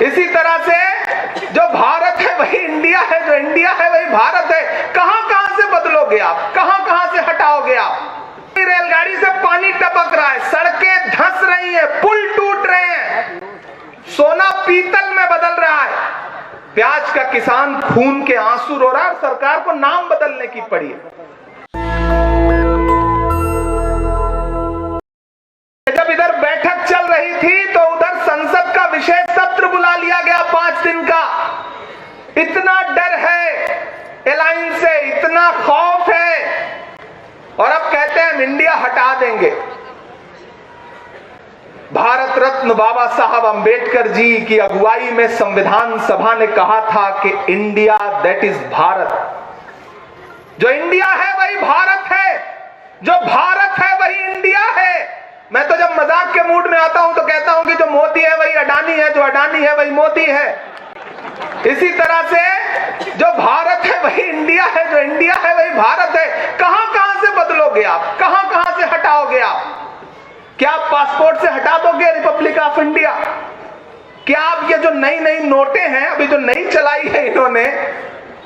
इसी तरह से जो भारत है वही इंडिया है, जो इंडिया है वही भारत है। कहां कहां से बदलोगे आप, कहां कहां से हटाओगे आप? रेलगाड़ी से पानी टपक रहा है, सड़कें धंस रही हैं, पुल टूट रहे हैं, सोना पीतल में बदल रहा है। प्याज का किसान खून के आंसू रो रहा है और सरकार को नाम बदलने की पड़ी है। जब इधर बैठक चल रही थी तो उधर संसद का विशेष सत्र बुला लिया गया 5 दिन का। इतना डर है एलायंस से, इतना खौफ है, और अब कहते हैं हम इंडिया हटा देंगे। भारत रत्न बाबा साहब अंबेडकर जी की अगुवाई में संविधान सभा ने कहा था कि इंडिया दैट इज भारत। जो इंडिया है वही भारत है, जो भारत है वही इंडिया है। मैं तो जब मजाक के मूड में आता हूं तो कहता हूं कि जो मोदी है वही अडानी है, जो अडानी है वही मोदी है। इसी तरह से जो भारत है वही इंडिया है, जो इंडिया है वही भारत है। कहां कहां से बदलोगे आप, कहां कहां से हटाओगे आप? क्या आप पासपोर्ट से हटा दोगे रिपब्लिक ऑफ इंडिया? क्या आप ये जो नई नई नोटें हैं अभी जो नई चलाई है इन्होंने,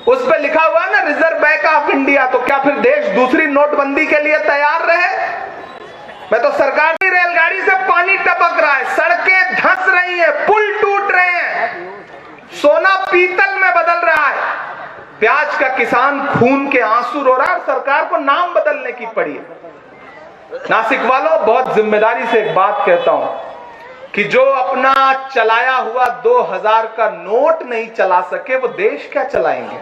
उस पर लिखा हुआ है ना रिजर्व बैंक ऑफ इंडिया, तो क्या फिर देश दूसरी नोटबंदी के लिए तैयार रहे? मैं तो सरकार की रेलगाड़ी से पानी टपक रहा है, सड़कें धंस रही हैं, पुल टूट रहे हैं, सोना पीतल में बदल रहा है। प्याज का किसान खून के आंसू रो रहा है और सरकार को नाम बदलने की पड़ी है। नासिक वालों, बहुत जिम्मेदारी से एक बात कहता हूं कि जो अपना चलाया हुआ 2000 का नोट नहीं चला सके वो देश क्या चलाएंगे?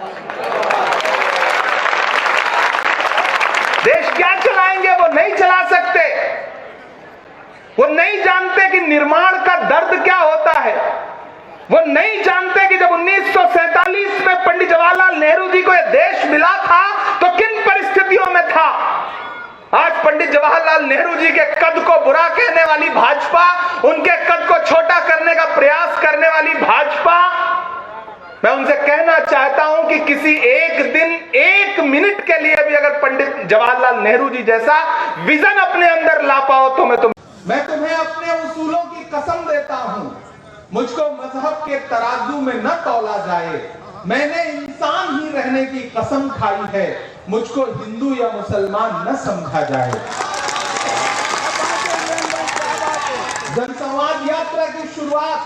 देश क्या चलाएंगे? वो नहीं चला सकते। वो नहीं जानते कि निर्माण का दर्द क्या होता है। वो नहीं जानते कि जब 1947 में पंडित जवाहरलाल नेहरू जी को यह देश मिला था तो किन परिस्थितियों में था। आज पंडित जवाहरलाल नेहरू जी के कद को बुरा कहने वाली भाजपा, उनके कद को छोटा करने का प्रयास करने वाली भाजपा, मैं उनसे कहना चाहता हूं कि किसी एक दिन, एक मिनट के लिए भी अगर पंडित जवाहरलाल नेहरू जी जैसा विजन अपने अंदर ला पाओ तो मैं तुम्हें अपने उसूलों की कसम देता हूं, मुझको मजहब के तराजू में न तौला जाए। मैंने इंसान ही रहने की कसम खाई है, मुझको हिंदू या मुसलमान न समझा जाए। जनसंवाद यात्रा की शुरुआत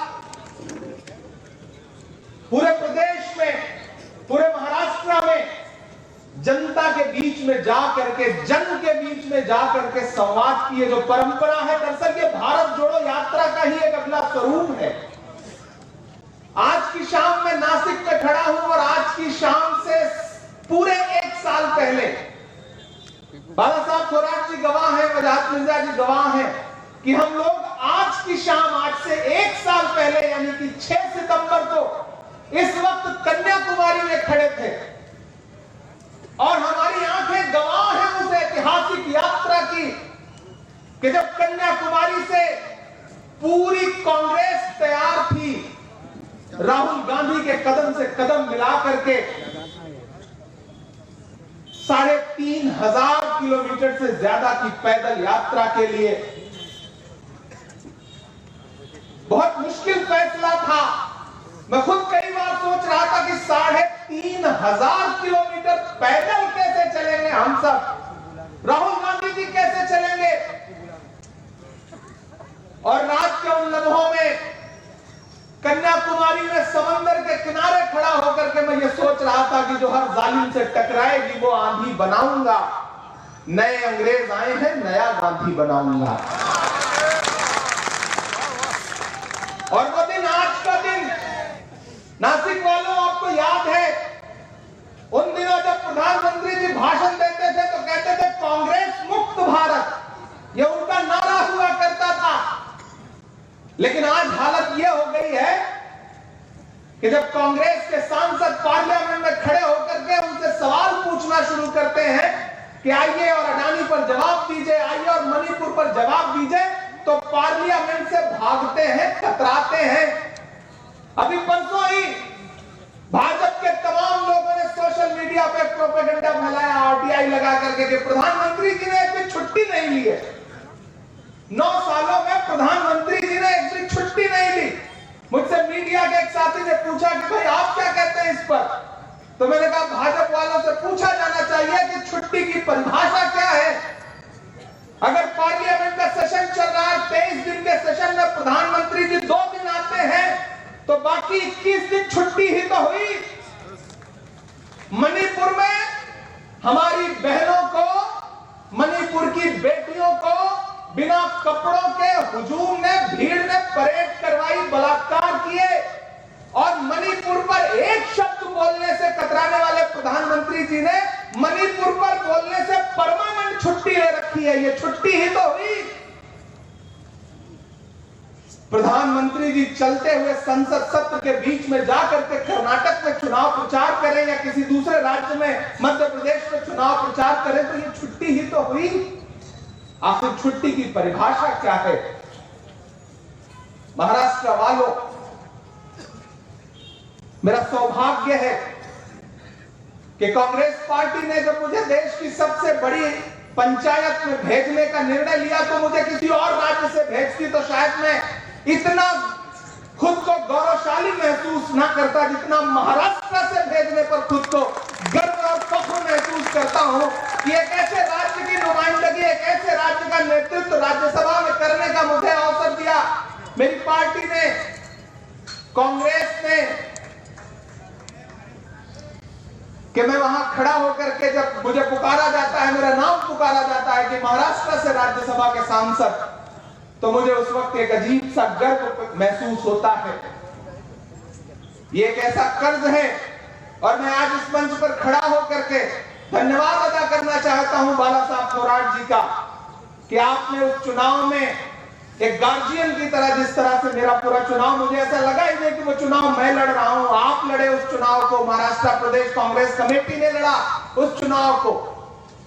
पूरे प्रदेश में, पूरे महाराष्ट्र में जनता के बीच में जा करके, जन के बीच में जा करके संवाद की ये जो परंपरा है, दरअसल ये भारत जोड़ो यात्रा का ही एक अगला स्वरूप है। आज की शाम में नासिक में खड़ा हूं और आज की शाम से पूरे 1 साल पहले बाला साहब थोराट जी गवाह हैं, वजाहत मिर्जा जी गवाह हैं कि हम लोग आज की शाम, आज से 1 साल पहले यानी कि 6 सितंबर को इस वक्त कन्याकुमारी में खड़े थे और हमारी आंखें गवाह हैं उस ऐतिहासिक यात्रा की कि जब कन्याकुमारी से पूरी कांग्रेस तैयार थी राहुल गांधी के कदम से कदम मिला करके 3,500 किलोमीटर से ज्यादा की पैदल यात्रा के लिए। बहुत मुश्किल फैसला था। मैं खुद कई बार सोच रहा था कि 3,500 किलोमीटर पैदल कैसे चलेंगे हम सब, राहुल गांधी जी कैसे चलेंगे। और रात के उन लम्हों में कन्याकुमारी में समंदर के किनारे खड़ा होकर के मैं ये सोच रहा था कि जो हर जालिम से टकराएगी वो आंधी बनाऊंगा। नए अंग्रेज आए हैं, नया गांधी बनाऊंगा। और वो दिन, आज का दिन, नासिक वालों आपको याद है उन दिनों जब प्रधानमंत्री जी भाषण देते थे तो कहते थे कांग्रेस मुक्त भारत, ये उनका नारा हुआ करता था। लेकिन आज हालत यह हो गई है कि जब कांग्रेस के सांसद पार्लियामेंट में खड़े होकर के उनसे सवाल पूछना शुरू करते हैं कि आइए और अडानी पर जवाब दीजिए, आइए और मणिपुर पर जवाब दीजिए, तो पार्लियामेंट से भागते हैं, कतराते हैं। अभी परसों ही भाजपा के तमाम लोगों ने सोशल मीडिया पे प्रोपेगेंडा फैलाया, आरटीआई लगा करके कि प्रधानमंत्री जी ने एक भी छुट्टी नहीं ली है। 9 सालों में प्रधानमंत्री जी ने एक भी छुट्टी नहीं ली। मुझसे मीडिया के एक साथी ने पूछा कि भाई आप क्या कहते हैं इस पर, तो मैंने कहा भाजपा वालों से पूछा जाना चाहिए कि छुट्टी की परिभाषा क्या है। अगर पार्लियामेंट का सेशन चल रहा है, 23 दिन के सेशन में प्रधानमंत्री जी 2 दिन आते हैं, तो बाकी 21 दिन छुट्टी ही तो हुई। मणिपुर में हमारी बहनों को, मणिपुर की बेटियों को बिना कपड़ों के हुजूम ने, भीड़ ने परेड करवाई, बलात्कार किए, और मणिपुर पर एक शब्द बोलने से कतराने वाले प्रधानमंत्री जी ने मणिपुर पर बोलने से परमानेंट छुट्टी ले रखी है। ये छुट्टी ही तो हुई। प्रधानमंत्री जी चलते हुए संसद सत्र के बीच में जाकर के कर्नाटक में चुनाव प्रचार करें या किसी दूसरे राज्य में, मध्य प्रदेश में चुनाव प्रचार करें, तो ये छुट्टी ही तो हुई। आखिर छुट्टी की परिभाषा क्या है? महाराष्ट्र वालों, मेरा सौभाग्य है कि कांग्रेस पार्टी ने जब मुझे देश की सबसे बड़ी पंचायत में भेजने का निर्णय लिया, तो मुझे किसी और राज्य से भेजती तो शायद मैं इतना खुद को गौरवशाली महसूस ना करता जितना महाराष्ट्र से भेजने पर खुद को गर्व और फख्र महसूस करता हूं कि एक ऐसे राज्य की नुमाइंदगी, एक ऐसे राज्य का नेतृत्व राज्यसभा में करने का मुझे अवसर दिया मेरी पार्टी ने, कांग्रेस ने, कि मैं वहां खड़ा होकर के जब मुझे पुकारा जाता है, मेरा नाम पुकारा जाता है कि महाराष्ट्र से राज्यसभा के सांसद, तो मुझे उस वक्त एक अजीब सा गर्व महसूस होता है। ये एक ऐसा कर्ज है, और मैं आज इस मंच पर खड़ा होकर के धन्यवाद अदा करना चाहता हूं बाला साहब थोराट जी का, कि आपने उस चुनाव में एक गार्जियन की तरह, जिस तरह से मेरा पूरा चुनाव, मुझे ऐसा लगा ही नहीं कि वो चुनाव मैं लड़ रहा हूं, आप लड़े उस चुनाव को, महाराष्ट्र प्रदेश कांग्रेस कमेटी ने लड़ा उस चुनाव को,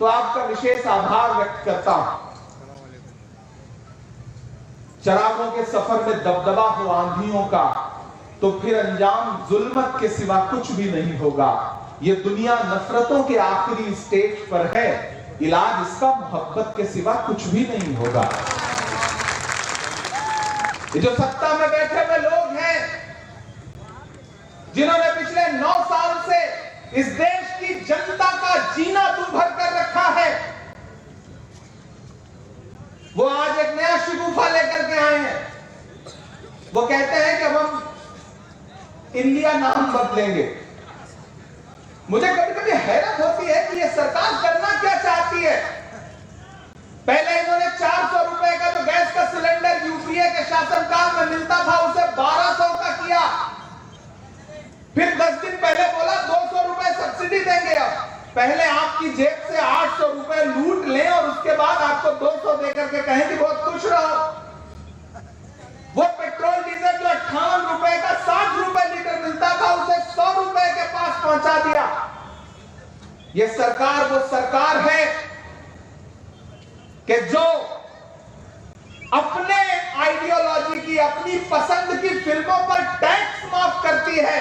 तो आपका विशेष आभार व्यक्त करता हूं। चरागों के सफर में दबदबा हो आंधियों का, तो फिर अंजाम जुल्मत के सिवा कुछ भी नहीं होगा। ये दुनिया नफरतों के आखिरी स्टेज पर है, इलाज इसका मोहब्बत के सिवा कुछ भी नहीं होगा। ये जो सत्ता में बैठे हुए लोग हैं, जिन्होंने पिछले 9 साल से इस देश की जनता का जीना दूभर कर रखा है, वो आज एक नया शिगुफा लेकर के आए हैं। वो कहते हैं कि अब हम इंडिया नाम बदलेंगे। मुझे कभी कभी हैरत होती है कि ये सरकार करना क्या चाहती है। पहले इन्होंने 400 रुपए का जो गैस का सिलेंडर यूपीए के शासनकाल में मिलता था, उसे 1200 का किया। फिर 10 दिन पहले बोला 200 रुपए सब्सिडी देंगे। अब पहले आपकी जेब से 800 रुपए लूट लें और उसके बाद आपको 200 देकर के कहें कि बहुत खुश रहो। वो पेट्रोल डीजल जो 58 रुपए का 60 रुपए लीटर मिलता था, उसे 100 रुपए के पास पहुंचा दिया। ये सरकार वो सरकार है कि जो अपने आइडियोलॉजी की, अपनी पसंद की फिल्मों पर टैक्स माफ करती है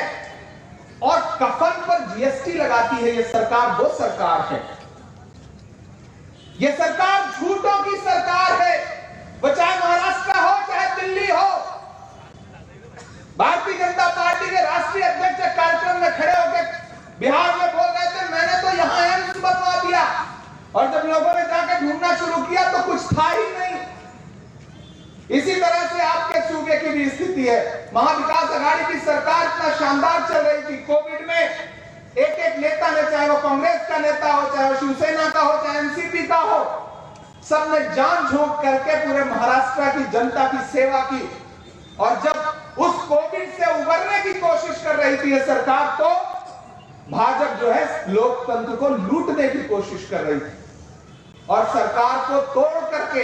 और कफन पर जीएसटी लगाती है। ये सरकार वो सरकार है। ये सरकार झूठों की सरकार है, वो चाहे महाराष्ट्र हो चाहे दिल्ली हो। भारतीय जनता पार्टी के राष्ट्रीय अध्यक्ष कार्यक्रम में खड़े होकर बिहार में बोल रहे थे, मैंने तो यहां एम्स बनवा दिया, और जब लोगों ने जाकर ढूंढना शुरू किया तो कुछ था ही नहीं। इसी तरह से आपके सूबे की भी स्थिति है। महाविकास आघाड़ी की सरकार इतना शानदार चल रही थी, कोविड में एक एक नेता ने, चाहे वो कांग्रेस का नेता हो, चाहे वो शिवसेना का हो, चाहे एनसीपी का हो, सबने जान झोंक करके पूरे महाराष्ट्र की जनता की सेवा की। और जब उस कोविड से उबरने की कोशिश कर रही थी ये सरकार, तो भाजपा जो है लोकतंत्र को लूटने की कोशिश कर रही थी, और सरकार को तोड़ करके,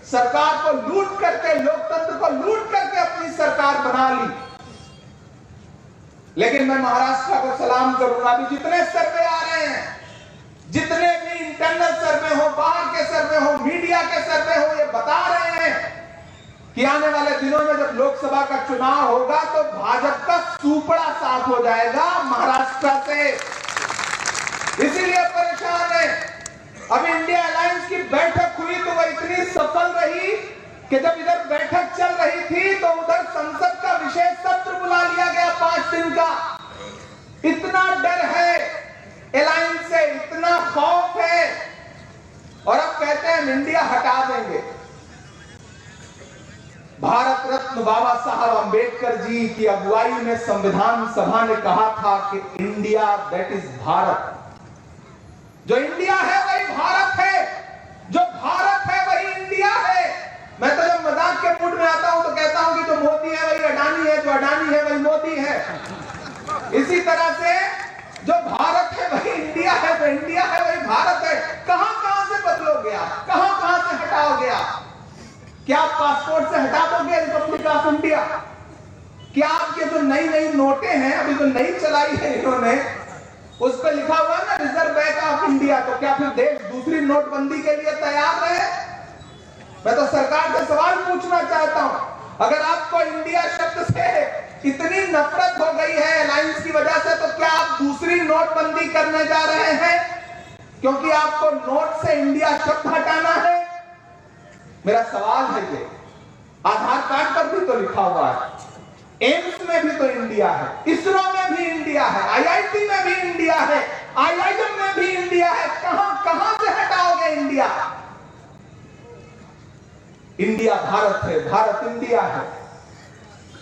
सरकार को लूट करके, लोकतंत्र को लूट करके अपनी सरकार बना ली। लेकिन मैं महाराष्ट्र को सलाम करूंगा। अभी जितने सर्वे आ रहे हैं, जितने भी इंटरनल सर्वे हो, बाहर के सर्वे हो, मीडिया के सर्वे हो, ये बता रहे हैं कि आने वाले दिनों में जब लोकसभा का चुनाव होगा तो भाजपा का सूपड़ा साफ हो जाएगा महाराष्ट्र से। इसीलिए परेशान है। अब इंडिया अलायंस की बैठक हुई तो वह इतनी सफल रही कि जब इधर बैठक चल रही थी तो उधर संसद का विशेष सत्र बुला लिया गया 5 दिन का। इतना डर है अलायंस से, इतना खौफ है, और अब कहते हैं हम इंडिया हटा देंगे। भारत रत्न बाबा साहब अंबेडकर जी की अगुवाई में संविधान सभा ने कहा था कि इंडिया दैट इज भारत। जो इंडिया है वही भारत है, जो भारत है वही इंडिया है। मैं तो जब मजाक के मूड में आता हूं तो कहता हूं कि जो मोदी है वही अडानी है, जो अडानी है वही मोदी है। इसी तरह से जो भारत है वही इंडिया है, जो इंडिया है वही भारत है। कहां कहां से बदलोगे आप, कहां कहां से हटाओगे आप? क्या आप पासपोर्ट से हटा दोगे रिपब्लिक ऑफ इंडिया? क्या आपके जो नई नई नोटें हैं, अभी जो नई चलाई है इन्होंने, उस पर लिखा हुआ है ना रिजर्व बैंक ऑफ इंडिया, तो क्या फिर देश दूसरी नोटबंदी के लिए तैयार है? मैं तो सरकार से सवाल पूछना चाहता हूं, अगर आपको इंडिया शब्द से इतनी नफरत हो गई है अलायंस की वजह से, तो क्या आप दूसरी नोटबंदी करने जा रहे हैं क्योंकि आपको नोट से इंडिया शब्द हटाना है? मेरा सवाल है ये, आधार कार्ड पर भी तो लिखा हुआ है, एम्स में भी तो इंडिया है, इसरो में भी इंडिया है, आईआईटी में भी इंडिया है, आईआईएम में भी इंडिया है। कहां कहां से हटाओगे इंडिया? इंडिया भारत है, भारत इंडिया है।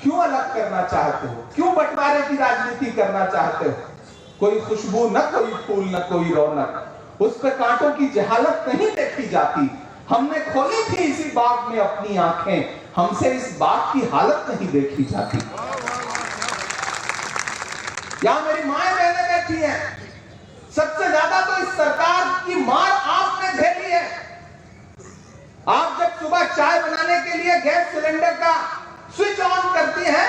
क्यों अलग करना चाहते हो? क्यों बंटवारे की राजनीति करना चाहते हो? कोई खुशबू न कोई फूल न कोई रौनक, उस पर कांटों की जहालत नहीं देखी जाती। हमने खोली थी इसी बाग में अपनी आंखें, हमसे इस बाग की हालत नहीं देखी जाती। यहां मेरी माएं बहनें बैठी हैं, सबसे ज्यादा तो इस सरकार की मार आपने झेली है। आप जब सुबह चाय बनाने के लिए गैस सिलेंडर का स्विच ऑन करती हैं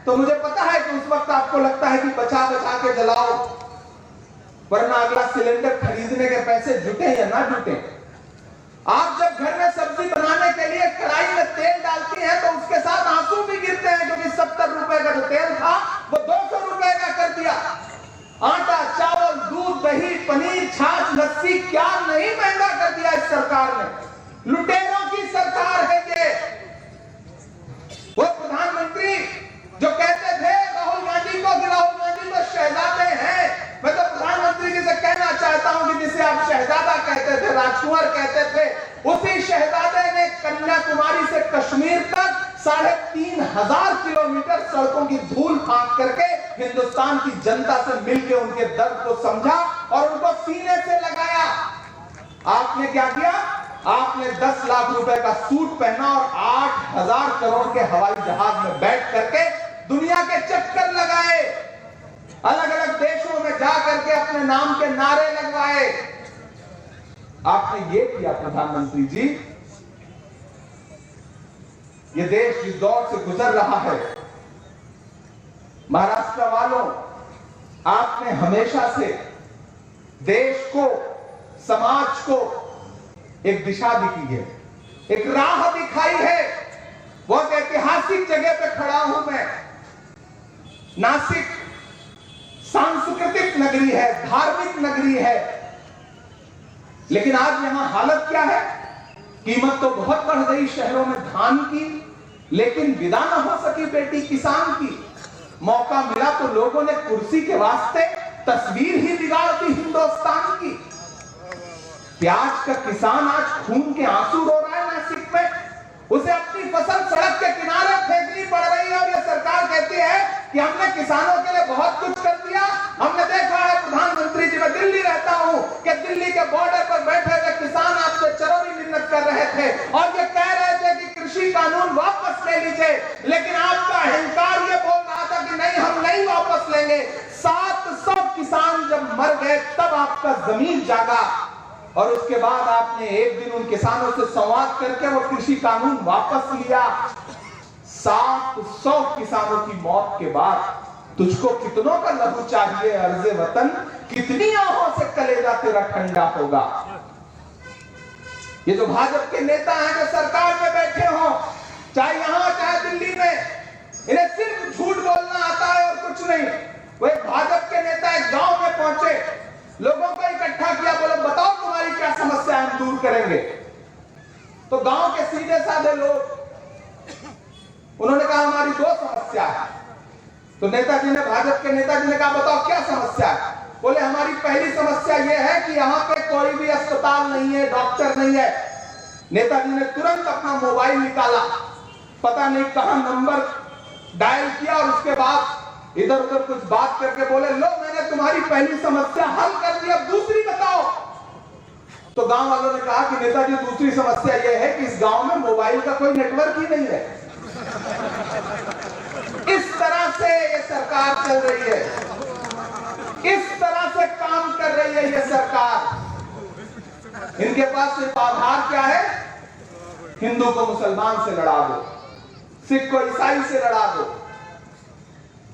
तो मुझे पता है कि उस वक्त आपको लगता है कि बचा बचा के जलाओ, वरना अगला सिलेंडर खरीदने के पैसे जुटे या ना जुटे। आप जब घर में सब्जी बनाने के लिए कढ़ाई में तेल डालती हैं तो उसके साथ आंसू भी गिरते हैं, क्योंकि 70 रुपए का जो तेल था वो 200 रुपए का कर दिया। आटा, चावल, दूध, दही, पनीर, छाछ, लस्सी, क्या नहीं महंगा कर दिया इस सरकार ने। लुटेरों की सरकार है ये। वो प्रधानमंत्री जो कहते थे राहुल गांधी को कि राहुल गांधी तो शहजादे हैं, मैं तो प्रधानमंत्री जी से कहना चाहता हूं कि जिसे आप शहजादा कहते थे, राजकुंवर कहते थे, उसी शहजादे ने कन्याकुमारी से कश्मीर तक 3500 किलोमीटर सड़कों की धूल फांक करके हिंदुस्तान की जनता से मिलकर उनके दर्द को समझा और उनको सीने से लगाया। आपने क्या किया? आपने 10 लाख रुपए का सूट पहना और 8000 करोड़ के हवाई जहाज में बैठ करके दुनिया के चक्कर लगाए, अलग अलग देशों में जा करके अपने नाम के नारे लगवाए। आपने ये किया प्रधानमंत्री जी। ये देश जिस दौर से गुजर रहा है, महाराष्ट्र वालों, आपने हमेशा से देश को, समाज को एक दिशा दिखाई है, एक राह दिखाई है। बहुत ऐतिहासिक जगह पे खड़ा हूं मैं। नासिक सांस्कृतिक नगरी है, धार्मिक नगरी है, लेकिन आज यहां हालत क्या है? कीमत तो बहुत बढ़ गई शहरों में धान की, लेकिन विदा न हो सकी बेटी किसान की। मौका मिला तो लोगों ने कुर्सी के वास्ते तस्वीर ही बिगाड़ दी हिंदुस्तान की। प्याज का किसान आज खून के आंसू रो रहा है नासिक में, उसे अपनी फसल सड़क के किनारे फेंकनी पड़ रही है और ये सरकार कहती है कि हमने किसानों के लिए बहुत कुछ कर दिया। हमने देखा है प्रधानमंत्री जी, मैं दिल्ली रहता हूं, कि दिल्ली के बॉर्डर पर बैठे हुए किसान आपसे चरौरी मिन्नत कर रहे थे और ये कह रहे थे कि कृषि कानून वापस ले लीजिए, लेकिन आपका अहंकार ये बोल रहा था कि नहीं, हम नहीं वापस लेंगे। 700 किसान जब मर गए तब आपका जमीन जागा और उसके बाद आपने एक दिन उन किसानों से संवाद करके वो कृषि कानून वापस लिया। 700 किसानों की मौत के बाद तुझको कितनों का लहू चाहिए अर्ज़े वतन, कितनी आहों से कलेजा तेरा ठंडा होगा। ये जो भाजपा के नेता हैं जो सरकार में बैठे हो, चाहे यहां चाहे दिल्ली में, इन्हें सिर्फ झूठ बोलना आता है और कुछ नहीं। वो एक भाजपा के नेता एक गांव में पहुंचे, लोगों को इकट्ठा किया, बोलो बताओ तुम्हारी क्या समस्या हम दूर करेंगे। तो गांव के सीधे साधे लोग, उन्होंने कहा हमारी 2 समस्या समस्या है? तो नेताजी ने, भाजपा के नेताजी ने कहा बताओ क्या समस्या है? बोले हमारी पहली समस्या यह है कि यहाँ पे कोई भी अस्पताल नहीं है, डॉक्टर नहीं है। नेताजी ने तुरंत अपना मोबाइल निकाला, पता नहीं कहां नंबर डायल किया और उसके बाद इधर उधर कुछ बात करके बोले लो मैंने तुम्हारी पहली समस्या हल कर दी, अब दूसरी बताओ। तो गांव वालों ने कहा कि नेताजी दूसरी समस्या यह है कि इस गांव में मोबाइल का कोई नेटवर्क ही नहीं है। इस तरह से ये सरकार चल रही है, इस तरह से काम कर रही है ये सरकार। इनके पास सिर्फ आधार क्या है? हिंदू को मुसलमान से लड़ा दो, सिख को ईसाई से लड़ा दो,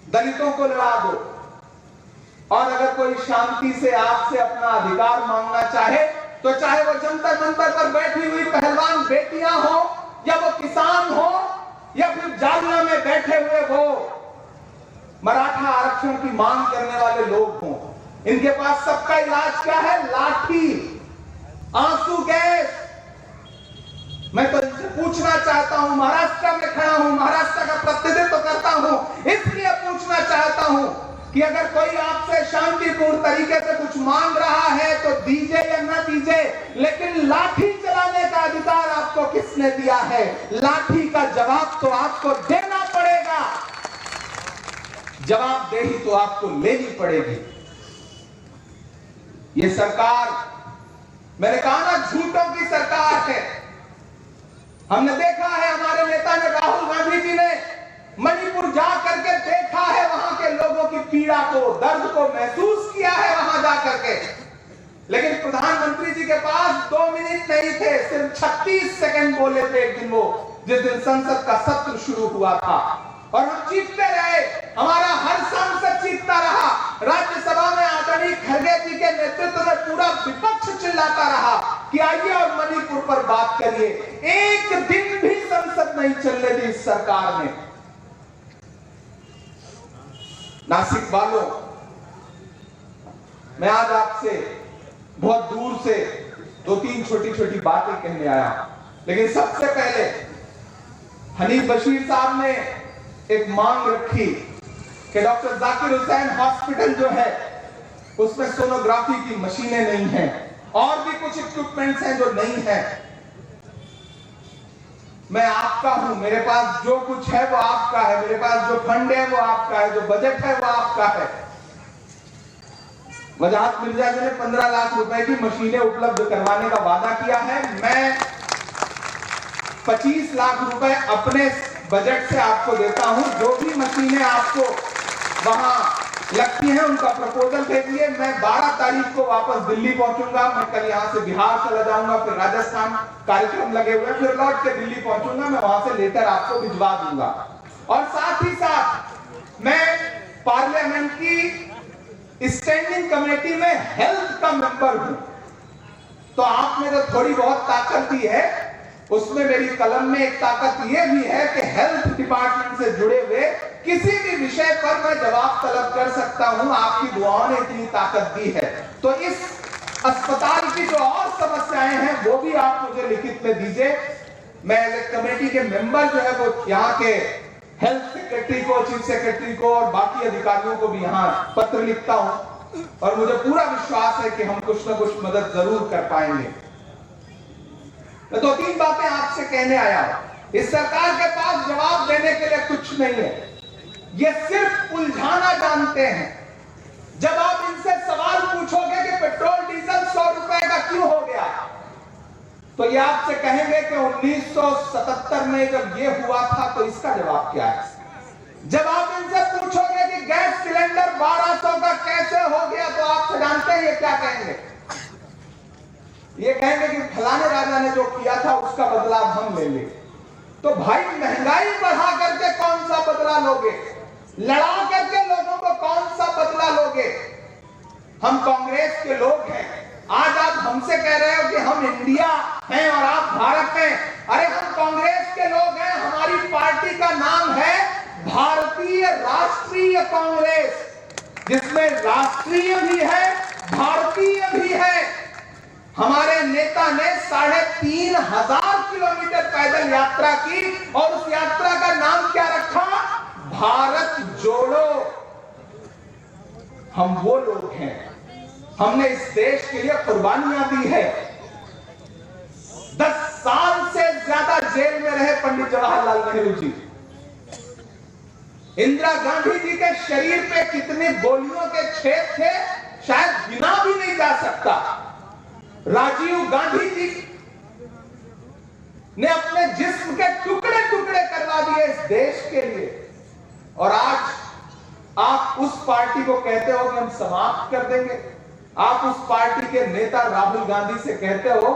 दलितों को लड़ा दो, और अगर कोई शांति से आपसे अपना अधिकार मांगना चाहे तो चाहे वो जंतर मंतर पर बैठी हुई पहलवान बेटियां हो, या वो किसान हो, या फिर जालना में बैठे हुए वो मराठा आरक्षण की मांग करने वाले लोग हों, इनके पास सबका इलाज क्या है? लाठी, आंसू गैस। मैं तो इनसे पूछना चाहता हूं, महाराष्ट्र में खड़ा हूं, महाराष्ट्र का प्रतिनिधित्व करता हूं, इसलिए पूछना चाहता हूं कि अगर कोई आपसे शांतिपूर्ण तरीके से कुछ मांग रहा है तो दीजिए या ना दीजिए, लेकिन लाठी चलाने का अधिकार आपको किसने दिया है? लाठी का जवाब तो आपको देना पड़ेगा, जवाबदेही तो आपको लेनी पड़ेगी। ये सरकार, मैंने कहा ना, झूठों की सरकार है। हमने देखा है, हमारे नेता ने, राहुल गांधी जी ने मणिपुर जा करके देखा है, वहां के लोगों की पीड़ा को, दर्द को महसूस किया है वहां जा करके। लेकिन प्रधानमंत्री जी के पास 2 मिनट नहीं थे, सिर्फ 36 सेकंड बोले थे एक दिन, वो जिस दिन संसद का सत्र शुरू हुआ था, और हम चीखते रहे, हमारा हर सांसद चीखता रहा। राज्यसभा में आदरणीय खड़गे जी के नेतृत्व में पूरा विपक्ष चिल्लाता रहा कि आइए और मणिपुर पर बात करिए। एक दिन भी संसद नहीं चलने दी इस सरकार ने। नासिक वालों, मैं आज आपसे बहुत दूर से 2-3 छोटी छोटी बातें कहने आया, लेकिन सबसे पहले हनीफ बशीर साहब ने एक मांग रखी कि डॉक्टर जाकिर हुसैन हॉस्पिटल जो है उसमें सोनोग्राफी की मशीनें नहीं हैं, और भी कुछ इक्विपमेंट्स हैं जो नहीं है। मैं आपका हूं, मेरे पास जो कुछ है वो आपका है, मेरे पास जो फंड है वो आपका है, जो बजट है वो आपका है। वजाहत मिर्जा जी ने 15 लाख रुपए की मशीनें उपलब्ध करवाने का वादा किया है। मैं 25 लाख रुपए अपने बजट से आपको देता हूं। जो भी मशीनें आपको वहां लगती हैं उनका प्रपोजल भेजिए। मैं 12 तारीख को वापस दिल्ली पहुंचूंगा। मैं कल यहां से बिहार चला जाऊंगा, फिर राजस्थान कार्यक्रम लगे हुए, फिर लौट के दिल्ली पहुंचूंगा। मैं वहां से लेटर आपको भिजवा दूंगा। और साथ ही साथ मैं पार्लियामेंट की स्टैंडिंग कमेटी में हेल्थ का मेंबर हूं, तो आपने जो थोड़ी बहुत ताकत दी है उसमें मेरी कलम में एक ताकत यह भी है कि हेल्थ डिपार्टमेंट से जुड़े हुए किसी भी विषय पर मैं जवाब तलब कर सकता हूं। आपकी दुआओं ने इतनी ताकत दी है, तो इस अस्पताल की जो और समस्याएं हैं वो भी आप मुझे लिखित में दीजिए। मैं एज ए कमेटी के मेंबर जो है वो यहाँ के हेल्थ सेक्रेटरी को, चीफ सेक्रेटरी को और बाकी अधिकारियों को भी यहाँ पत्र लिखता हूं, और मुझे पूरा विश्वास है कि हम कुछ ना कुछ मदद जरूर कर पाएंगे। मैं 2-3 बातें आपसे कहने आया हूं। इस सरकार के पास जवाब देने के लिए कुछ नहीं है, ये सिर्फ उलझाना जानते हैं। जब आप इनसे सवाल पूछोगे कि पेट्रोल डीजल 100 रुपए का क्यों हो गया, तो ये आपसे कहेंगे कि 1977 में जब ये हुआ था तो इसका जवाब क्या है। जब आप इनसे पूछोगे कि गैस सिलेंडर 1200 का कैसे हो गया, तो आपसे जानते हैं ये क्या कहेंगे। ये कहेंगे कि फलाने राजा ने जो किया था उसका बदला हम लेंगे। तो भाई, महंगाई बढ़ा करके कौन सा बदला लोगे? लड़ा करके लोगों को कौन सा बदला लोगे? हम कांग्रेस के लोग हैं। आज आप हमसे कह रहे हो कि हम इंडिया हैं और आप भारत हैं। अरे हम कांग्रेस के लोग हैं, हमारी पार्टी का नाम है भारतीय राष्ट्रीय कांग्रेस, जिसमें राष्ट्रीय भी है, भारतीय भी है। हमारे नेता ने 3500 किलोमीटर पैदल यात्रा की, और उस यात्रा का नाम क्या रखा? भारत जोड़ो, हम वो लोग हैं, हमने इस देश के लिए कुर्बानियां दी है। 10 साल से ज्यादा जेल में रहे पंडित जवाहरलाल नेहरू जी। इंदिरा गांधी जी के शरीर पे कितने गोलियों के छेद थे शायद गिना भी नहीं जा सकता। राजीव गांधी जी ने अपने जिस्म के टुकड़े टुकड़े करवा दिए इस देश के लिए, और आज आप उस पार्टी को कहते हो कि हम समाप्त कर देंगे। आप उस पार्टी के नेता राहुल गांधी से कहते हो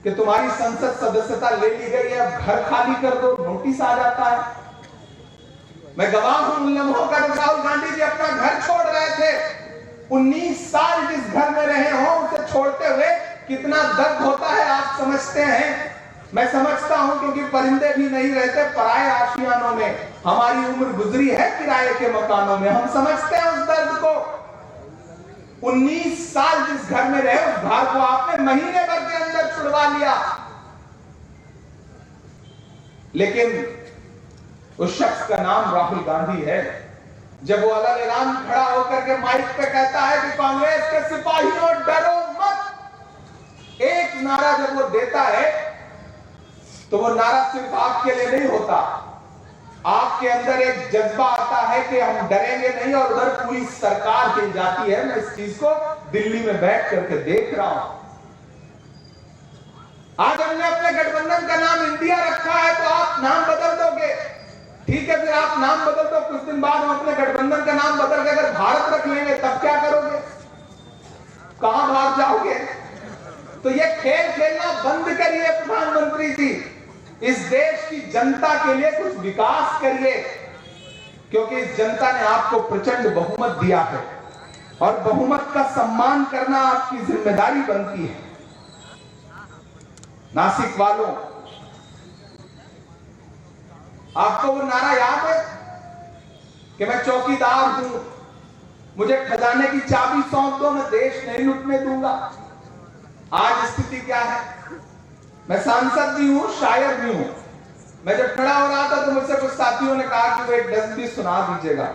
कि तुम्हारी संसद सदस्यता ले ली गई है, अब घर खाली कर दो, नोटिस आ जाता है। मैं गवाह हूं उन लम्हों का जब राहुल गांधी जी अपना घर छोड़ रहे थे। 19 साल जिस घर में रहे हो उसे छोड़ते हुए कितना दर्द होता है आप समझते हैं। मैं समझता हूं, क्योंकि परिंदे भी नहीं रहते पराये आशियानों में। हमारी उम्र गुजरी है किराए के मकानों में, हम समझते हैं उस दर्द को। 19 साल जिस घर में रहे उस घर को आपने महीने भर के अंदर छुड़वा लिया। लेकिन उस शख्स का नाम राहुल गांधी है। जब वो अलग ऐलान खड़ा होकर के माइक पे कहता है कि कांग्रेस के सिपाहियों डरो मत, एक नारा जब वो देता है तो वो नारा सिर्फ आपके लिए नहीं होता, आपके अंदर एक जज्बा आता है कि हम डरेंगे नहीं, और उधर पूरी सरकार हिल जाती है। मैं इस चीज को दिल्ली में बैठ करके देख रहा हूं। आज हमने अपने गठबंधन का नाम इंडिया रखा है, तो आप नाम बदल दोगे, ठीक है, फिर आप नाम बदल दो। कुछ दिन बाद हम अपने गठबंधन का नाम बदल के अगर भारत रख लेंगे तब क्या करोगे, कहां भाग जाओगे? तो ये खेल खेलना बंद करिए प्रधानमंत्री जी। इस देश की जनता के लिए कुछ विकास करिए, क्योंकि इस जनता ने आपको प्रचंड बहुमत दिया है, और बहुमत का सम्मान करना आपकी जिम्मेदारी बनती है। नासिक वालों, आपको वो नारा याद है कि मैं चौकीदार हूं, मुझे खजाने की चाबी सौंप दो, मैं देश नहीं लूटने दूंगा। आज स्थिति क्या है? मैं सांसद भी हूं, शायर भी हूं। मैं जब खड़ा हो रहा था तो मुझसे कुछ साथियों ने कहा कि वो एक डज़न भी सुना दीजिएगा,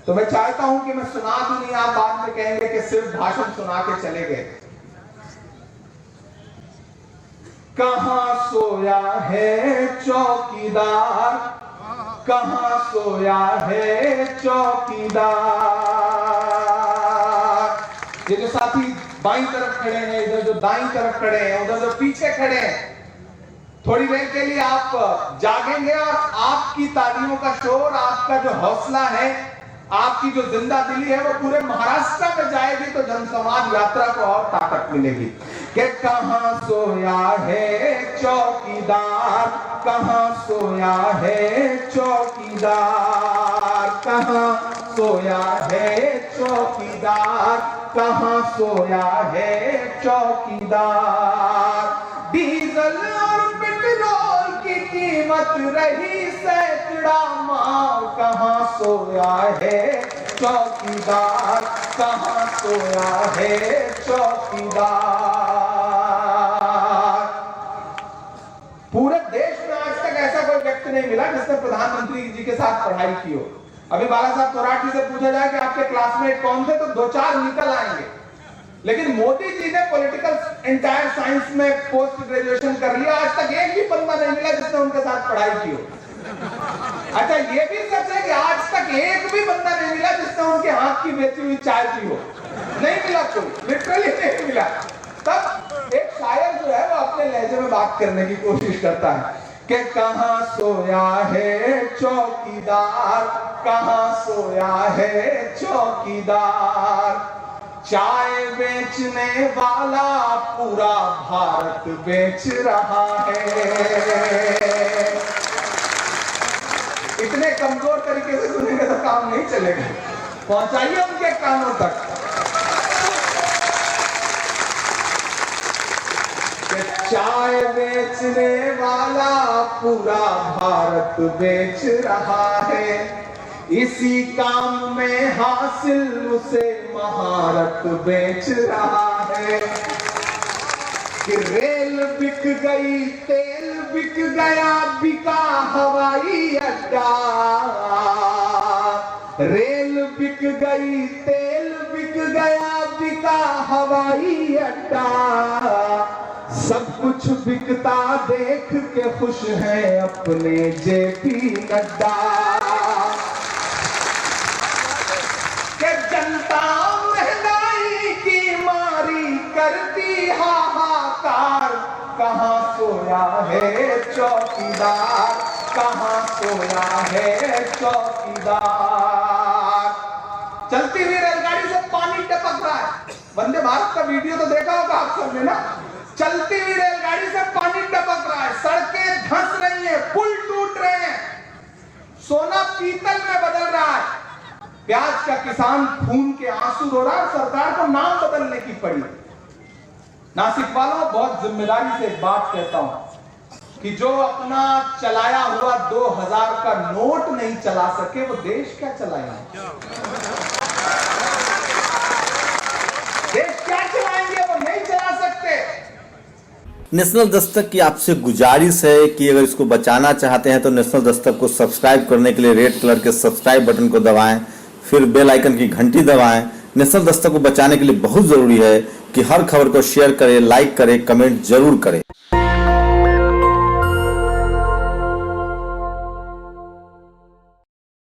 तो मैं चाहता हूं कि मैं सुना दूं, नहीं आप बाद में कहेंगे कि सिर्फ भाषण सुना के चले गए। कहां सोया है चौकीदार, कहां सोया है चौकीदार। ये जो साथी बाईं तरफ खड़े हैं, इधर जो दाईं तरफ खड़े हैं, उधर जो पीछे खड़े हैं, थोड़ी देर के लिए आप जागेंगे और आपकी तालियों का शोर, आपका जो हौसला है, आपकी जो जिंदा दिली है, वो पूरे महाराष्ट्र में जाएगी, तो जनसंवाद यात्रा को और ताकत मिलेगी। कि कहां सोया है चौकीदार, कहां सोया है चौकीदार, कहां सोया है चौकीदार, कहां सोया है चौकीदार। डीजल और पेट्रोल की कीमत रही सैकड़ा मार, कहां सोया है चौकीदार, कहां सोया है चौकीदार। पूरे देश में आज तक ऐसा कोई व्यक्ति नहीं मिला जिसने प्रधानमंत्री जी के साथ पढ़ाई की हो। अभी बाला साहब तोराटी से पूछा जाए कि आपके क्लासमेट कौन थे, तो 2-4 निकल आएंगे। लेकिन मोदी जी ने पॉलिटिकल एंटायर साइंस में पोस्ट ग्रेजुएशन कर लिया, आज तक एक भी बंदा नहीं मिला जिसने उनके साथ पढ़ाई की हो। अच्छा, ये भी सच है कि आज तक एक भी बंदा नहीं मिला जिसने उनके हाथ की बेची हुई चाय पी हो। नहीं मिला कोई, लिटरली नहीं मिला। तब एक शायर जो है वो अपने लहजे में बात करने की कोशिश करता है कि कहां सोया है चौकीदार, कहां सोया है चौकीदार। चाय बेचने वाला पूरा भारत बेच रहा है। इतने कमजोर तरीके से सुनेंगे तो काम नहीं चलेगा, पहुंचाइए उनके कानों तक। चाय बेचने वाला पूरा भारत बेच रहा है, इसी काम में हासिल उसे महारत बेच रहा है। कि रेल बिक गई, तेल बिक गया बिका हवाई अड्डा, रेल बिक गई तेल बिक गया बिका हवाई अड्डा, सब कुछ बिकता देख के खुश है अपने जेपी नड्डा। के जनता महंगाई की मारी करती हाहाकार, कहां सोया है चौकीदार, कहां सोया है चौकीदार। चलती हुई रेलगाड़ी से पानी टपक रहा है। वंदे भारत का वीडियो तो देखा होगा आप सबने ना। चलती हुई रेलगाड़ी से पानी टपक रहा है, सड़कें धंस रही हैं, पुल टूट रहे हैं, सोना पीतल में बदल रहा है। प्याज का किसान खून के आंसू रो रहा है, सरकार को नाम बदलने की पड़ी। नासिक वालों, बहुत जिम्मेदारी से एक बात कहता हूं कि जो अपना चलाया हुआ 2000 का नोट नहीं चला सके वो देश क्या चलाएंगे? देश क्या चलाएंगे? वो नहीं चला सकते। नेशनल दस्तक की आपसे गुजारिश है कि अगर इसको बचाना चाहते हैं तो नेशनल दस्तक को सब्सक्राइब करने के लिए रेड कलर के सब्सक्राइब बटन को दबाएं, फिर बेल आइकन की घंटी दबाएं। नेशनल दस्तक को बचाने के लिए बहुत जरूरी है कि हर खबर को शेयर करें, लाइक करें, कमेंट जरूर करें।